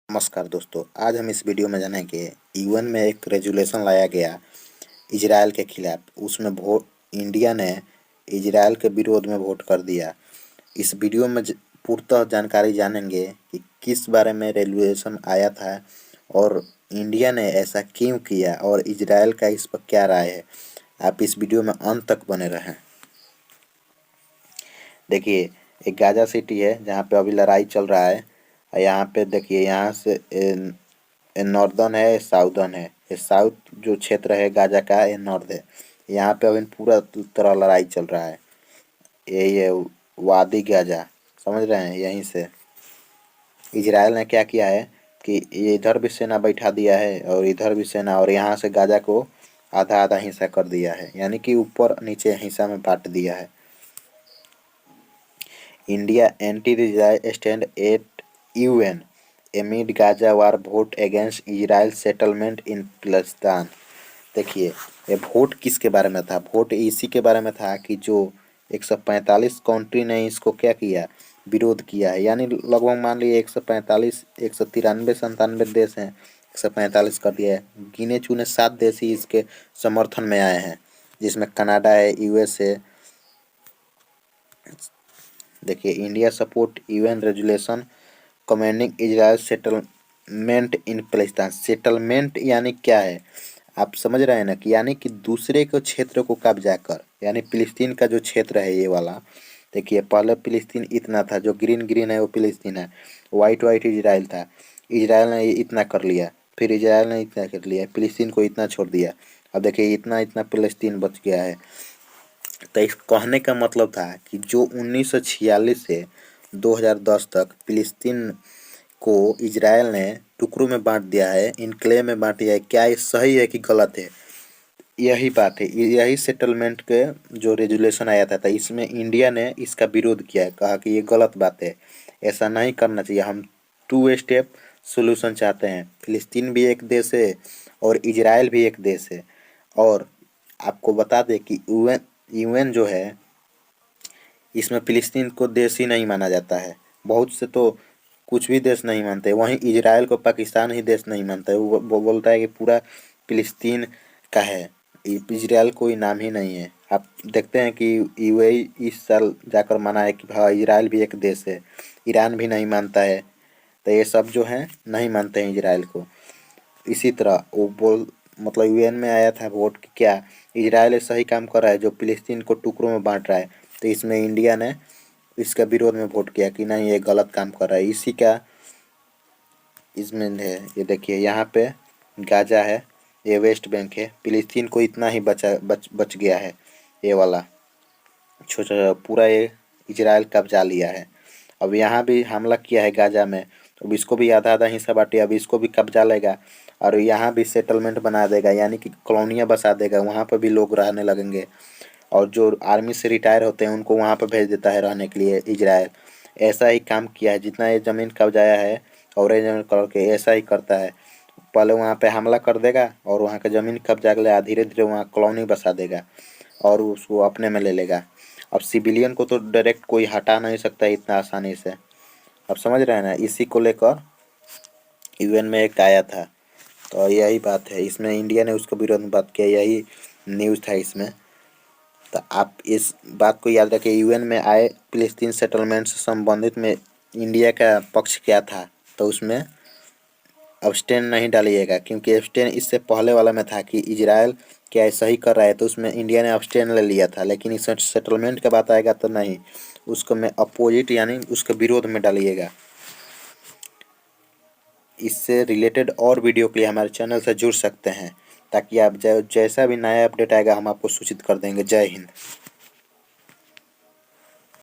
नमस्कार दोस्तों, आज हम इस वीडियो में जानेंगे यूएन में एक रेजोल्यूशन लाया गया इजराइल के खिलाफ। उसमें वोट इंडिया ने इजराइल के विरोध में वोट कर दिया। इस वीडियो में पूर्णतः जानकारी जानेंगे कि किस बारे में रेजोल्यूशन आया था और इंडिया ने ऐसा क्यों किया और इजराइल का इस पर क्या राय है। आप इस वीडियो में अंत तक बने रहें। देखिए, एक गाजा सिटी है जहाँ पे अभी लड़ाई चल रहा है। यहाँ पे देखिए, यहाँ से नॉर्दर्न है, साउदर्न है। ये साउथ जो क्षेत्र है गाजा का, ये नॉर्थ है। यहाँ पे अभी पूरा तरह लड़ाई चल रहा है। ये वादी गाजा, समझ रहे हैं। यहीं से इजराइल ने क्या किया है कि ये इधर भी सेना बैठा दिया है और इधर भी सेना, और यहाँ से गाजा को आधा आधा हिस्सा कर दिया है, यानी कि ऊपर नीचे हिस्सा में बांट दिया है। India anti-Israel stand at UN amid Gaza war vote against Israel settlement in Palestine। देखिए, ये वोट किसके बारे में था? वोट इसी के बारे में था कि जो 145 कंट्री ने इसको क्या किया, विरोध किया है। यानी लगभग मान लीजिए 145, 193 97 देश हैं, 145 कर दिया है। गिने चुने 7 देश ही इसके समर्थन में आए हैं, जिसमें कनाडा है, यूएस है। देखिए, India support UN resolution commending Israel settlement in Palestine. Settlement यानी क्या है, आप समझ रहे हैं ना, कि यानी कि दूसरे के क्षेत्र को कब्जा कर, यानी फिलिस्तीन का जो क्षेत्र है ये वाला। देखिए, पहले फिलिस्तीन इतना था, जो ग्रीन ग्रीन है वो फिलिस्तीन है, वाइट वाइट इजराइल था। इजराइल ने इतना कर लिया, फिर इजराइल ने इतना कर लिया, फिलिस्तीन को इतना छोड़ दिया। अब देखिए, इतना इतना फिलिस्तीन बच गया है। तो इस कहने का मतलब था कि जो 1946 से 2010 तक फिलिस्तीन को इजराइल ने टुकड़ों में बांट दिया है, इनक्लेव में बांट दिया है, क्या ये सही है कि गलत है? यही बात है। यही सेटलमेंट के जो रेजोल्यूशन आया था, इसमें इंडिया ने इसका विरोध किया है, कहा कि ये गलत बात है, ऐसा नहीं करना चाहिए। हम 2 स्टेप सोल्यूशन चाहते हैं। फिलिस्तीन भी एक देश है और इजराइल भी एक देश है। और आपको बता दें कि यूएन यूएन जो है, इसमें फिलिस्तीन को देश ही नहीं माना जाता है। बहुत से तो कुछ भी देश नहीं मानते। वहीं इजराइल को पाकिस्तान ही देश नहीं मानता है। वो बोलता है कि पूरा फिलिस्तीन का है, इजराइल कोई नाम ही नहीं है। आप देखते हैं कि यूएई इस साल जाकर माना है कि हाँ, इजराइल भी एक देश है। ईरान भी नहीं मानता है। तो ये सब जो है नहीं मानते हैं इजराइल को। इसी तरह वो मतलब यूएन में आया था वोट कि क्या इजराइल सही काम कर रहा है जो फिलिस्तीन को टुकड़ों में बांट रहा है। तो इसमें इंडिया ने इसका विरोध में वोट किया कि नहीं, ये गलत काम कर रहा है। इसी का इसमें है। ये देखिए, यहाँ पे गाजा है, ये वेस्ट बैंक है। फिलिस्तीन को इतना ही बच गया है। ये वाला छोटा पूरा ये इजराइल कब्जा लिया है। अब यहाँ भी हमला किया है गाजा में, तो अब इसको भी आधा आधा हिस्सा बांटे, अब इसको भी कब्जा लेगा और यहाँ भी सेटलमेंट बना देगा, यानी कि कॉलोनियाँ बसा देगा। वहाँ पर भी लोग रहने लगेंगे और जो आर्मी से रिटायर होते हैं उनको वहाँ पर भेज देता है रहने के लिए इजराइल। ऐसा ही काम किया है, जितना ये ज़मीन कब्जाया है ऑरेंज कलर के, ऐसा ही करता है। पहले वहाँ पे हमला कर देगा और वहाँ का ज़मीन कब्जा कर लेगा, धीरे धीरे वहाँ कॉलोनी बसा देगा और उसको अपने में ले लेगा। अब सिविलियन को तो डायरेक्ट कोई हटा नहीं सकता इतना आसानी से। अब समझ रहे हैं ना। इसी को लेकर यूएन में एक आया था। तो यही बात है, इसमें इंडिया ने उसके विरोध में बात किया, यही न्यूज़ था इसमें। तो आप इस बात को याद रखें, यूएन में आए फिलिस्तीन सेटलमेंट से संबंधित में इंडिया का पक्ष क्या था, तो उसमें अब्सटेन नहीं डालिएगा, क्योंकि अब्सटेन इससे पहले वाला में था कि इजराइल क्या सही कर रहा है, तो उसमें इंडिया ने अब्सटेन ले लिया था। लेकिन इस सेटलमेंट का बात आएगा तो नहीं, उसको मैं अपोजिट यानी उसके विरोध में डालिएगा। इससे रिलेटेड और वीडियो के लिए हमारे चैनल से जुड़ सकते हैं, ताकि आप जैसा भी नया अपडेट आएगा हम आपको सूचित कर देंगे। जय हिंद।